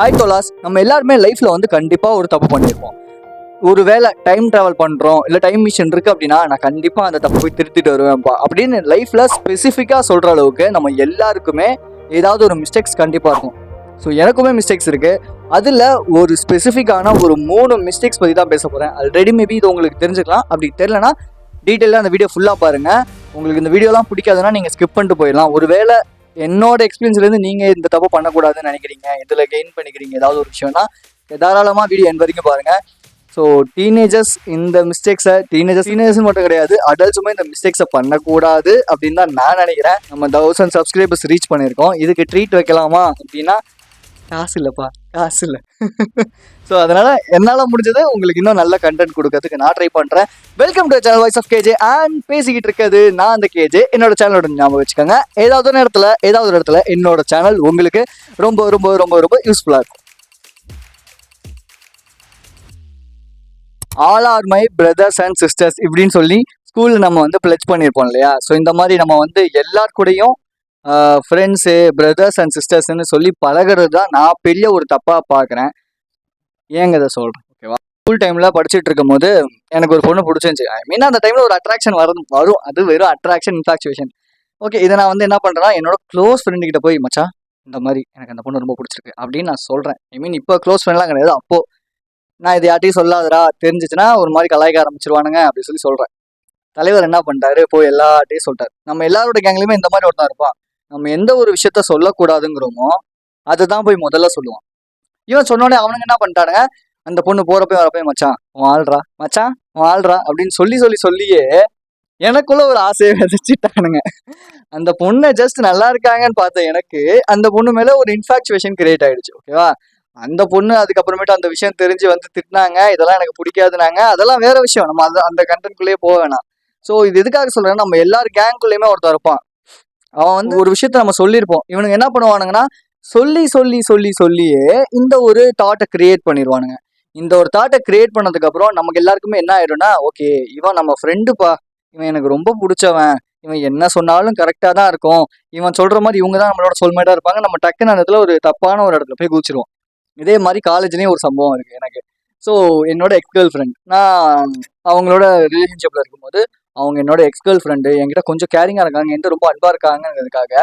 Hi தோலாஸ், நம்ம எல்லாருமே லைஃப்ல வந்து கண்டிப்பா ஒரு தப்பு பண்ணியிருப்போம். ஒரு வேளை டைம் டிராவல் பண்றோம், இல்ல டைம் மிஷின் இருக்கு அப்படின்னா நான் கண்டிப்பா அந்த தப்பு போய் திருத்திட்டு வருவேன்ப்பா அப்படின்னு லைஃப்ல ஸ்பெசிஃபிக்கா சொல்ற அளவுக்கு நம்ம எல்லாருக்குமே ஏதாவது ஒரு மிஸ்டேக்ஸ் கண்டிப்பா இருக்கும். ஸோ எனக்குமே மிஸ்டேக்ஸ் இருக்கு. அதுல ஒரு ஸ்பெசிஃபிக்கான ஒரு 3 மிஸ்டேக்ஸ் பத்தி தான் பேச போறேன். ஆல்ரெடி மேபி இது உங்களுக்கு தெரிஞ்சுக்கலாம். அப்படி தெரியலனா டீட்டெயிலாக அந்த வீடியோ ஃபுல்லா பாருங்க. உங்களுக்கு இந்த வீடியோலாம் பிடிக்காதுன்னா நீங்க ஸ்கிப் பண்ணிட்டு போயிடலாம். ஒருவேளை என்னோட எக்ஸ்பீரியன்ஸ்லேருந்து நீங்கள் இந்த தப்பு பண்ணக்கூடாதுன்னு நினைக்கிறீங்க, இதில் கெயின் பண்ணிக்கிறீங்க ஏதாவது ஒரு விஷயம்னா தாராளமாக வீடியோ என் வரைக்கும் பாருங்கள். ஸோ டீனேஜர்ஸ் இந்த மிஸ்டேக்ஸை டீனேஜர்ஸ் மட்டும் கிடையாது, அடல்ட்ஸுமே இந்த மிஸ்டேக்ஸை பண்ணக்கூடாது அப்படின்னு தான் நான் நினைக்கிறேன். நம்ம 1000 சப்ஸ்கிரைபர்ஸ் ரீச் பண்ணியிருக்கோம். இதுக்கு ட்ரீட் வைக்கலாமா அப்படின்னா காசு இல்லைப்பா, காசு இல்லை. ஸோ அதனால் என்னால் முடிஞ்சது உங்களுக்கு இன்னும் நல்ல கண்டென்ட் கொடுக்கறதுக்கு நான் ட்ரை பண்ணுறேன். Welcome to channel voice of KJ. And பேசிக்கிட்டு இருக்கிறது நான் அந்த கேஜே. என்னோட சேனலோட ஞாபகம் வச்சுக்கோங்க. ஏதாவது ஒரு இடத்துல என்னோட சேனல் உங்களுக்கு ரொம்ப ரொம்ப ரொம்ப ரொம்ப யூஸ்ஃபுல்லாக இருக்கும். All R my brothers and sisters இப்படின்னு சொல்லி ஸ்கூலில் நம்ம வந்து பிளட்ஜ் பண்ணியிருப்போம் இல்லையா? ஸோ இந்த மாதிரி நம்ம வந்து எல்லார் கூடயும் ஃப்ரெண்ட்ஸு, பிரதர்ஸ் அண்ட் சிஸ்டர்ஸ்ன்னு சொல்லி பழகிறது தான் நான் பெரிய ஒரு தப்பாக பார்க்குறேன். ஏங்க இதை சொல்கிறேன் ஓகேவா? ஸ்கூல் டைமில் படிச்சுட்டு இருக்கும் போது எனக்கு ஒரு பொண்ணு பிடிச்சிருந்துச்சு. ஐ மீன் அந்த டைமில் ஒரு அட்ராக்ஷன் வரும். அது வெறும் அட்ராக்ஷன், இன்ஃபாக்சுவேஷன். ஓகே, இதை நான் வந்து என்ன பண்ணுறேன்னா என்னோட க்ளோஸ் ஃப்ரெண்டுக்கிட்ட போய் மச்சான் இந்த மாதிரி எனக்கு அந்த பொண்ணு ரொம்ப பிடிச்சிருக்கு அப்படின்னு நான் சொல்கிறேன். ஐ மீன் இப்போ க்ளோஸ் ஃப்ரெண்ட்லாம் கிடையாது. அப்போது நான் இது யார்ட்டையும் சொல்லாதரா, தெரிஞ்சிச்சுன்னா ஒரு மாதிரி கலாய்க்க ஆரம்பிச்சிருவானுங்க அப்படின்னு சொல்லி சொல்கிறேன். தலைவர் என்ன பண்ணிட்டாரு, போய் எல்லார்ட்டையும் சொல்லிட்டார். நம்ம எல்லாரோட கேங்லையுமே இந்த மாதிரி ஒருத்தன் இருப்பான். நம்ம எந்த ஒரு விஷயத்த சொல்லக்கூடாதுங்கிறோமோ அதை தான் போய் முதல்ல சொல்லுவான். இவன் சொன்னோடனே அவனுங்க என்ன பண்ணிட்டானுங்க, அந்த பொண்ணு போறப்ப வரப்போ மச்சான் வாழ்றா மச்சான் வாழ்றா அப்படின்னு சொல்லியே எனக்குள்ள ஒரு ஆசையை விதைச்சிட்டானுங்க. அந்த பொண்ணை ஜஸ்ட் நல்லா இருக்காங்கன்னு பார்த்தேன். எனக்கு அந்த பொண்ணு மேல ஒரு இன்ஃபாக்சுவேஷன் கிரியேட் ஆயிடுச்சு. ஓகேவா? அந்த பொண்ணு அதுக்கப்புறமேட்டு அந்த விஷயம் தெரிஞ்சு வந்து திட்டினாங்க, இதெல்லாம் எனக்கு பிடிக்காதுனாங்க. அதெல்லாம் வேற விஷயம். நம்ம அந்த கண்டென்ட்குள்ளேயே போக வேணாம். ஸோ இது எதுக்காக சொல்றேன்னா, நம்ம எல்லார் கேங்குள்ளேயுமே ஒருத்தர் இருப்பான். அவன் வந்து ஒரு விஷயத்த நம்ம சொல்லியிருப்போம். இவனுங்க என்ன பண்ணுவானுங்கன்னா சொல்லியே இந்த ஒரு தாட்டை கிரியேட் பண்ணிடுவானுங்க. இந்த ஒரு தாட்டை கிரியேட் பண்ணதுக்கு அப்புறம் நமக்கு எல்லாருக்குமே என்ன ஆயிடும்னா, ஓகே இவன் நம்ம ஃப்ரெண்டுப்பா, இவன் எனக்கு ரொம்ப பிடிச்சவன், இவன் என்ன சொன்னாலும் கரெக்டாக தான் இருக்கும், இவன் சொல்ற மாதிரி இவங்க தான் நம்மளோட சொல்மேட்டா இருப்பாங்க. நம்ம டக்குன்னு அந்த இடத்துல ஒரு தப்பான ஒரு இடத்துல போய் குதிச்சிருவோம். இதே மாதிரி காலேஜ்லேயும் ஒரு சம்பவம் இருக்கு எனக்கு. ஸோ என்னோட எக்ஸ் கேர்ள் ஃப்ரெண்ட், நான் அவங்களோட ரிலேஷன்ஷிப்ல இருக்கும்போது அவங்க என்னோட எக்ஸ் கேர்ள் ஃப்ரெண்டு என்கிட்ட கொஞ்சம் கேரிங்காக இருக்காங்க, என்கிட்ட ரொம்ப அன்பா இருக்காங்கிறதுக்காக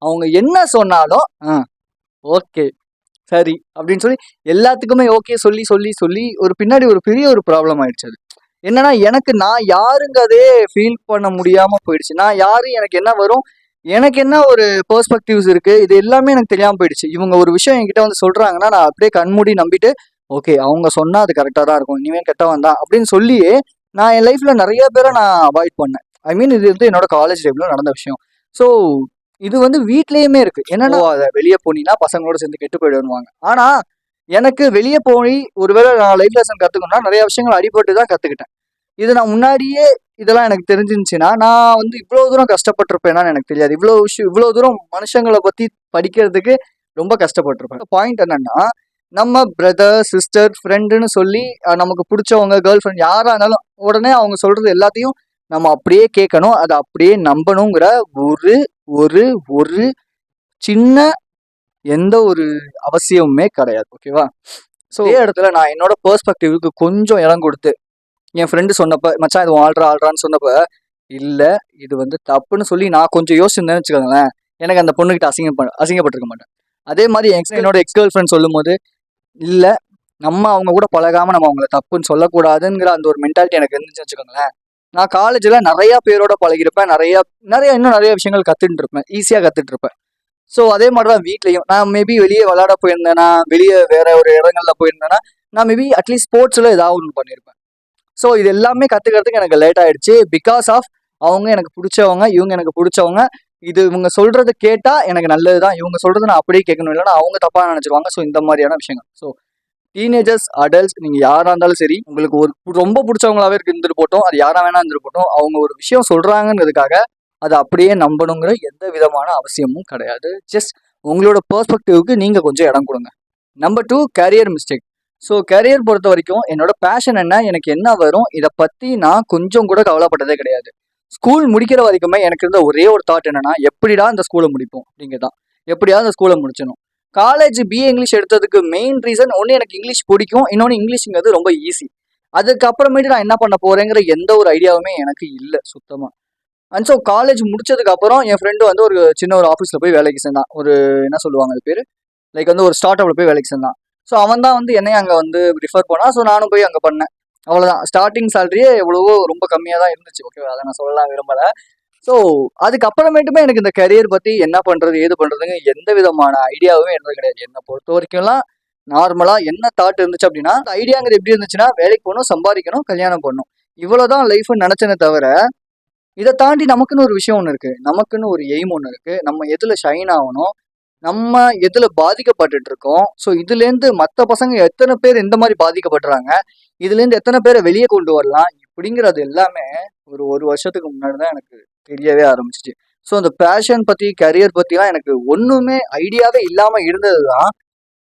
அவங்க என்ன சொன்னாலும் ஓகே சரி அப்படின்னு சொல்லி எல்லாத்துக்குமே ஓகே சொல்லி ஒரு பின்னாடி ஒரு பெரிய ஒரு ப்ராப்ளம் ஆயிடுச்சு. அது என்னன்னா, எனக்கு நான் யாருங்க ஃபீல் பண்ண முடியாம போயிடுச்சு. நான் யாரு, எனக்கு என்ன வரும், எனக்கு என்ன ஒரு பெர்ஸ்பெக்டிவ்ஸ் இருக்கு, இது எல்லாமே எனக்கு தெரியாம போயிடுச்சு. இவங்க ஒரு விஷயம் என்கிட்ட வந்து சொல்றாங்கன்னா நான் அப்படியே கண்மூடி நம்பிட்டு ஓகே அவங்க சொன்னா அது கரெக்டாக தான் இருக்கும், இனிமே கெட்டவன் தான் அப்படின்னு சொல்லி நான் என் லைஃப்ல நிறைய பேரை நான் அவாய்ட் பண்ணேன். ஐ மீன் இது வந்து என்னோட காலேஜ் டைம்ல நடந்த விஷயம். ஸோ இது வந்து வீட்லயுமே இருக்கு. என்னன்னா, அதை வெளியே போனீங்கன்னா பசங்களோட சேர்ந்து கெட்டு போயிடுவாங்க. ஆனா எனக்கு வெளியே போய் ஒருவேளை நான் லைஃப் லெசன் கத்துக்கணும்னா நிறைய விஷயங்கள் அடிபட்டு தான் கத்துக்கிட்டேன். இது நான் முன்னாடியே இதெல்லாம் எனக்கு தெரிஞ்சிருந்துச்சுன்னா நான் வந்து இவ்வளவு தூரம் கஷ்டப்பட்டிருப்பேனான்னு எனக்கு தெரியாது. இவ்வளவு தூரம் மனுஷங்களை பத்தி படிக்கிறதுக்கு ரொம்ப கஷ்டப்பட்டிருப்பேன். பாயிண்ட் என்னன்னா, நம்ம பிரதர், சிஸ்டர், ஃப்ரெண்டுன்னு சொல்லி நமக்கு பிடிச்சவங்க, கேர்ள் ஃப்ரெண்ட் யாரா இருந்தாலும் உடனே அவங்க சொல்றது எல்லாத்தையும் நம்ம அப்படியே கேட்கணும், அதை அப்படியே நம்பணுங்கிற ஒரு ஒரு ஒரு சின்ன எந்த ஒரு அவசியமுமே கிடையாது. ஓகேவா? ஸோ இதே இடத்துல நான் என்னோட பெர்ஸ்பெக்டிவ்க்கு கொஞ்சம் இடம் கொடுத்து என் ஃப்ரெண்டு சொன்னப்ப மச்சான் இது ஆள்றான்னு சொன்னப்ப இல்லை இது வந்து தப்புன்னு சொல்லி நான் கொஞ்சம் யோசிச்சிருந்தேன்னு வச்சுக்கோங்களேன், எனக்கு அந்த பொண்ணுகிட்ட அசிங்கப்பட்டிருக்க மாட்டேன். அதே மாதிரி என்னோட எக்ஸ் கேர்ள் ஃப்ரெண்ட் சொல்லும் போது இல்லை நம்ம அவங்க கூட பழகாம நம்ம அவங்கள தப்புன்னு சொல்லக்கூடாதுங்கிற அந்த ஒரு மென்டாலிட்டி எனக்கு இருந்துச்சு வச்சுக்கோங்களேன், நான் காலேஜில் நிறைய பேரோட பழகிருப்பேன், இன்னும் நிறைய விஷயங்கள் கற்றுட்டு இருப்பேன், ஈஸியாக கற்றுட்டு இருப்பேன். ஸோ அதே மாதிரி தான் வீட்லையும் நான் மேபி வெளியே விளையாட போயிருந்தேன்னா, வெளியே வேற ஒரு இடங்கள்ல போயிருந்தேன்னா நான் மேபி அட்லீஸ்ட் ஸ்போர்ட்ஸில் ஏதாவது ஒன்று பண்ணியிருப்பேன். ஸோ இது எல்லாமே கற்றுக்கிறதுக்கு எனக்கு லேட் ஆயிடுச்சு. பிகாஸ் ஆஃப் அவங்க எனக்கு பிடிச்சவங்க, இவங்க எனக்கு பிடிச்சவங்க, இது இவங்க சொல்றது கேட்டா எனக்கு நல்லது தான், இவங்க சொல்றது நான் அப்படியே கேட்கணும், இல்லைன்னா அவங்க தப்பா நினைச்சிருவாங்க. ஸோ இந்த மாதிரியான விஷயங்கள். ஸோ டீனேஜர்ஸ், அடல்ட்ஸ், நீங்க யாரா இருந்தாலும் சரி, உங்களுக்கு ஒரு ரொம்ப பிடிச்சவங்களாவே இருந்துட்டு போட்டோம், அது யாரா வேணா இருந்துட்டு போட்டோம், அவங்க ஒரு விஷயம் சொல்றாங்கிறதுக்காக அதை அப்படியே நம்பணுங்கிற எந்த விதமான அவசியமும் கிடையாது. ஜஸ்ட் உங்களோட பெர்ஸ்பெக்டிவ்க்கு நீங்க கொஞ்சம் இடம் கொடுங்க. Number 2, career mistake. So career பொறுத்த வரைக்கும் என்னோட பேஷன் என்ன, எனக்கு என்ன வரும், இதை பற்றி நான் கொஞ்சம் கூட கவலைப்பட்டதே கிடையாது. ஸ்கூல் முடிக்கிற வரைக்குமே எனக்கு இருந்த ஒரே ஒரு தாட் என்னன்னா, எப்படிடா இந்த ஸ்கூலை முடிப்போம் அப்படிங்கிறதான். எப்படியாவது இந்த ஸ்கூலை முடிச்சிடணும். காலேஜ் பிஏ இங்கிலீஷ் எடுத்ததுக்கு மெயின் ரீசன் ஒன்று எனக்கு இங்கிலீஷ் பிடிக்கும், இன்னொன்று இங்கிலீஷுங்கிறது ரொம்ப ஈஸி. அதுக்கப்புறமேட்டு நான் என்ன பண்ண போறேங்கிற எந்த ஒரு ஐடியாவுமே எனக்கு இல்லை சுத்தமாக. அண்ட் ஸோ காலேஜ் முடிச்சதுக்கு அப்புறம் என் ஃப்ரெண்டு வந்து ஒரு சின்ன ஒரு ஆஃபீஸில் போய் வேலைக்கு சேர்ந்தான். ஒரு என்ன சொல்லுவாங்க அது பேர், லைக் வந்து ஒரு ஸ்டார்ட் அப்பில் போய் வேலைக்கு சேர்ந்தான். ஸோ அவன் தான் வந்து என்னையும் அங்கே வந்து ரிஃபர் பண்ணான். ஸோ நானும் போய் அங்கே பண்ணேன். அவ்வளோதான். ஸ்டார்டிங் சேலரியே எவ்வளவோ ரொம்ப கம்மியாக தான் இருந்துச்சு. ஓகேவா, அதை நான் சொல்லலாம் விரும்பலை. ஸோ அதுக்கப்புறமேட்டுமே எனக்கு இந்த கரியர் பற்றி என்ன பண்ணுறது ஏது பண்ணுறதுங்க எந்த விதமான ஐடியாவுமே இருந்தது கிடையாது. என்னை பொறுத்த வரைக்கும்லாம் நார்மலாக என்ன தாட் இருந்துச்சு அப்படின்னா, ஐடியாங்கிறது எப்படி இருந்துச்சுன்னா, வேலைக்கு போகணும், சம்பாதிக்கணும், கல்யாணம் பண்ணணும், இவ்வளோதான் லைஃப்னு நினச்சேனே தவிர, இதை தாண்டி நமக்குன்னு ஒரு விஷயம் ஒன்று இருக்குது, நமக்குன்னு ஒரு எய்ம் ஒன்று இருக்குது, நம்ம எதில் ஷைன் ஆகணும், நம்ம எதில் பாதிக்கப்பட்டுட்டு இருக்கோம். ஸோ இதுலேருந்து மற்ற பசங்க எத்தனை பேர் இந்த மாதிரி பாதிக்கப்படுறாங்க, இதுலேருந்து எத்தனை பேரை வெளியே கொண்டு வரலாம், இப்படிங்கிறது எல்லாமே ஒரு வருஷத்துக்கு முன்னாடி தான் எனக்கு தெரியவே ஆரம்பிச்சிச்சு. ஸோ அந்த பேஷன் பற்றி கரியர் பற்றிலாம் எனக்கு ஒன்றுமே ஐடியாவே இல்லாமல் இருந்தது தான்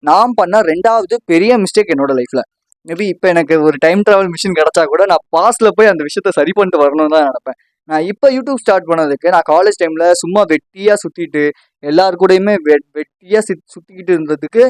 நான் பண்ண ரெண்டாவது பெரிய மிஸ்டேக் என்னோட லைஃப்பில். மேபி இப்போ எனக்கு ஒரு டைம் ட்ராவல் மிஷின் கிடச்சா கூட நான் பாஸ்டில் போய் அந்த விஷயத்த சரி பண்ணிட்டு வரணும்னு தான் நினைப்பேன். நான் இப்போ யூடியூப் ஸ்டார்ட் பண்ணதுக்கு நான் காலேஜ் டைமில் சும்மா வெட்டியாக சுற்றிட்டு எல்லாரு கூடயுமே வெட்டியாக சுற்றிக்கிட்டு இருந்ததுக்கு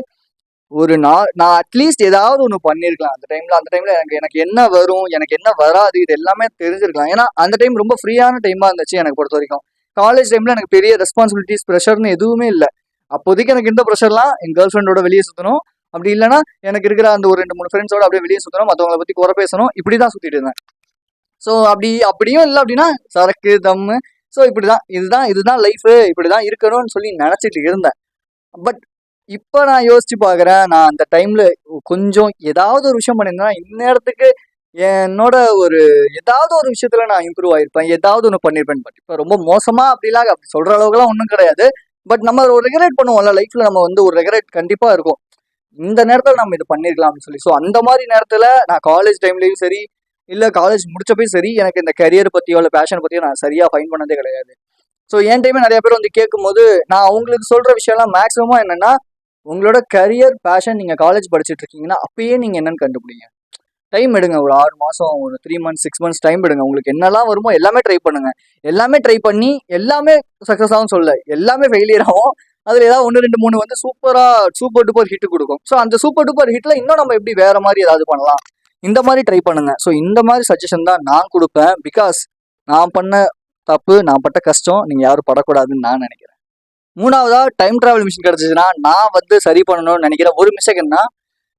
நான் அட்லீஸ்ட் ஏதாவது ஒன்று பண்ணியிருக்கலாம். அந்த டைமில் எனக்கு என்ன வரும், எனக்கு என்ன வராது, இது எல்லாமே தெரிஞ்சிருக்கலாம். ஏன்னா அந்த டைம் ரொம்ப ஃப்ரீயான டைமாக இருந்துச்சு எனக்கு பொறுத்த வரைக்கும். காலேஜ் டைமில் எனக்கு பெரிய ரெஸ்பான்சிபிலிட்டிஸ் ப்ரெஷர்னு எதுவுமே இல்லை. அப்போதைக்கு எனக்கு இந்த ப்ரெஷர்லாம் என் கேர்ள் ஃப்ரெண்டோட வெளியே சுற்றணும், அப்படி இல்லைன்னா எனக்கு இருக்கிற அந்த ஒரு 2-3 ஃப்ரெண்ட்ஸோட அப்படியே வெளியே சுற்றணும், மற்றவங்களை பற்றி குறை பேசணும், இப்படி தான் சுற்றிட்டு இருந்தேன். ஸோ அப்படியும் இல்லை அப்படின்னா சரக்கு தம்மு, ஸோ இதுதான் லைஃபு, இப்படி தான் இருக்கணும்னு சொல்லி நினச்சிட்டு இருந்தேன். பட் இப்போ நான் யோசிச்சு பார்க்குறேன், நான் அந்த டைமில் கொஞ்சம் ஏதாவது ஒரு விஷயம் பண்ணியிருந்தேன்னா இந்நேரத்துக்கு என்னோட ஏதாவது ஒரு விஷயத்துல நான் இம்ப்ரூவ் ஆயிருப்பேன், ஏதாவது ஒன்று பண்ணியிருப்பேன். பட் இப்போ ரொம்ப மோசமாக அப்படி சொல்கிற அளவுக்குலாம் ஒன்றும் கிடையாது. பட் நம்ம ஒரு ரெகரேட் பண்ணுவோம்ல லைஃப்பில், நம்ம வந்து ஒரு ரெகரேட் கண்டிப்பாக இருக்கும், இந்த நேரத்தில் நம்ம இது பண்ணியிருக்கலாம் அப்படின்னு சொல்லி. ஸோ அந்த மாதிரி நேரத்தில் நான் காலேஜ் டைம்லேயும் சரி, இல்லை காலேஜ் முடிச்சப்பையும் சரி, எனக்கு இந்த கரியர் பற்றியோ இல்லை பேஷன் பற்றியோ நான் சரியாக ஃபைன் பண்ணதே கிடையாது. ஸோ என் டைமே நிறைய பேர் வந்து கேட்கும்போது நான் அவங்களுக்கு சொல்கிற விஷயம்லாம் மேக்ஸிமம் என்னென்னா, உங்களோட கரியர் பேஷன் நீங்கள் காலேஜ் படிச்சுட்டு இருக்கீங்கன்னா அப்பயே நீங்கள் என்னென்னு கண்டுபிடிங்க. டைம் எடுங்க, ஒரு 6 மாதம், ஒரு 3 months 6 months டைம் எடுங்க. உங்களுக்கு என்னெல்லாம் வருமோ எல்லாமே ட்ரை பண்ணுங்க. எல்லாமே ட்ரை பண்ணி எல்லாமே சக்ஸஸ் ஆகும் சொல்ல, எல்லாமே ஃபெயிலியர் ஆகும். அதில் ஏதாவது 1 2 3 வந்து சூப்பர் டூப்பர் ஹிட் கொடுக்கும். ஸோ அந்த சூப்பர் டூப்பர் ஹிட்டில் இன்னும் நம்ம எப்படி வேற மாதிரி ஏதாவது பண்ணலாம், இந்த மாதிரி ட்ரை பண்ணுங்க. ஸோ இந்த மாதிரி சஜஷன் தான் நான் கொடுப்பேன். பிகாஸ் நான் பண்ண தப்பு, நான் பட்ட கஷ்டம் நீங்கள் யாரும் படக்கூடாதுன்னு நான் நினைக்கிறேன். மூணாவதா டைம் டிராவல் மிஷின் கிடச்சிச்சுன்னா நான் வந்து சரி பண்ணணும்னு நினைக்கிற ஒரு மிஸ்டேக் என்ன,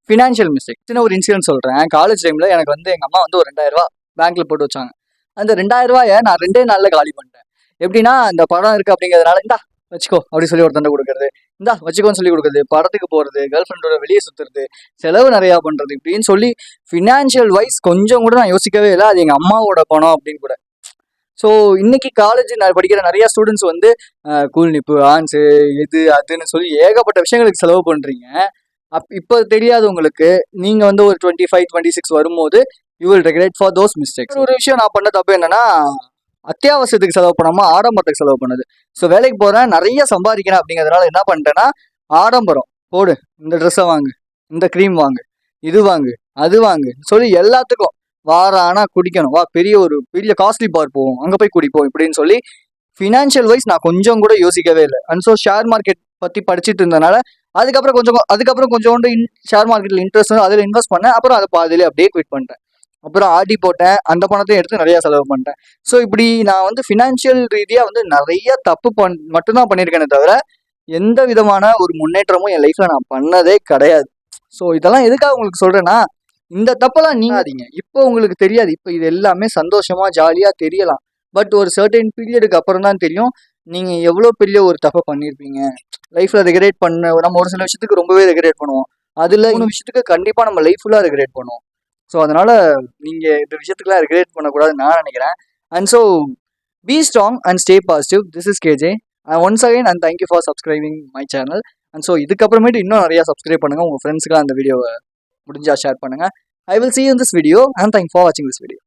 ஃபினான்ஷியல் மிஸ்டேக். சின்ன ஒரு இன்சிடென்ட் சொல்கிறேன். காலேஜ் டைமில் எனக்கு வந்து எங்கள் அம்மா வந்து ஒரு 2000 ரூபா பேங்க்கில் போட்டு வச்சாங்க. அந்த 2000 ரூபாயை நான் 2 நாளில் காலி பண்ணிட்டேன். எப்படின்னா, அந்த படம் இருக்குது அப்படிங்கிறதுனால இந்தா வச்சுக்கோ அப்படி சொல்லி ஒருத்தண்ட கொடுக்குறது, இந்தா வச்சுக்கோன்னு சொல்லி கொடுக்குறது, படத்துக்கு போகிறது, கேர்ள் ஃப்ரெண்டோட வெளியே சுற்றுறது, செலவு நிறையா பண்ணுறது, இப்படின்னு சொல்லி ஃபினான்ஷியல் வைஸ் கொஞ்சம் கூட நான் யோசிக்கவே இல்லை. அது எங்கள் அம்மாவோட பணம் அப்படின்னு கூட. ஸோ இன்னைக்கு காலேஜ் படிக்கிற நிறைய ஸ்டூடெண்ட்ஸ் வந்து கூல் நிப்பு, ஆன்ஸு, இது அதுன்னு சொல்லி ஏகப்பட்ட விஷயங்களுக்கு செலவு பண்ணுறீங்க. இப்போ தெரியாது உங்களுக்கு. நீங்கள் வந்து ஒரு 25 26 வரும்போது you will regret for those mistakes. ஒரு விஷயம் நான் பண்ண தப்பு என்னன்னா, அத்தியாவசியத்துக்கு செலவு பண்ணாமல் ஆடம்பரத்துக்கு செலவு பண்ணுது. ஸோ வேலைக்கு போகிறேன், நிறைய சம்பாதிக்கிறேன் அப்படிங்கிறதுனால என்ன பண்ணிட்டேன்னா, ஆடம்பரம் போடு, இந்த ட்ரெஸ்ஸை வாங்கு, இந்த க்ரீம் வாங்கு, இது வாங்கு, அது வாங்கு சொல்லி எல்லாத்துக்கும் வாரம் ஆனால் குடிக்கணும், வா பெரிய காஸ்ட்லி பார் போவோம், அங்கே போய் குடிப்போம் இப்படின்னு சொல்லி ஃபினான்ஷியல் வைஸ் நான் கொஞ்சம் கூட யோசிக்கவே இல்லை. அண்ட் ஸோ ஷேர் மார்க்கெட் பற்றி படிச்சுட்டு இருந்தனால அதுக்கப்புறம் கொஞ்சோண்டு ஷேர் மார்க்கெட்டில் இன்ட்ரெஸ்ட் வந்து அதில் இன்வெஸ்ட் பண்ணேன். அப்புறம் அதை பாதியிலே அப்படியே குவிட் பண்ணிட்டேன். அப்புறம் ஆர்டி போட்டேன், அந்த பணத்தையும் எடுத்து நிறையா செலவு பண்ணிட்டேன். ஸோ இப்படி நான் வந்து ஃபினான்ஷியல் ரீதியாக வந்து நிறைய தப்பு மட்டும்தான் பண்ணியிருக்கேனே தவிர எந்த விதமான ஒரு முன்னேற்றமும் என் லைஃப்பில் நான் பண்ணதே கிடையாது. ஸோ இதெல்லாம் எதுக்காக உங்களுக்கு சொல்கிறேன்னா, இந்த தப்பெல்லாம் நீங்காதீங்க. இப்போ உங்களுக்கு தெரியாது, இப்போ இது எல்லாமே சந்தோஷமாக ஜாலியாக தெரியலாம். பட் ஒரு சர்டன் பீரியடுக்கு அப்புறம் தான் தெரியும் நீங்கள் எவ்வளோ பெரிய ஒரு தப்பை பண்ணியிருப்பீங்க. லைஃப்பில் ரெக்ரெட் நம்ம ஒரு சில விஷயத்துக்கு ரொம்பவே ரெக்ரெட் பண்ணுவோம். அதில் இன்னும் விஷயத்துக்கு கண்டிப்பாக நம்ம லைஃப் ஃபுல்லாக ரெக்ரெட் பண்ணுவோம். ஸோ அதனால் நீங்கள் இந்த விஷயத்துக்குலாம் ரெக்ரெட் பண்ணக்கூடாதுன்னு நான் நினைக்கிறேன். And so be strong and stay positive. This is KJ. Once again and thank you for subscribing my channel. And so இதுக்கப்புறமேட்டு இன்னும் நிறையா சப்ஸ்கிரைப் பண்ணுங்கள். உங்கள் ஃப்ரெண்ட்ஸுக்கெலாம் அந்த வீடியோவை முடிஞ்சால் ஷேர் பண்ணுங்கள். I will see you in this video and thanks for watching this video.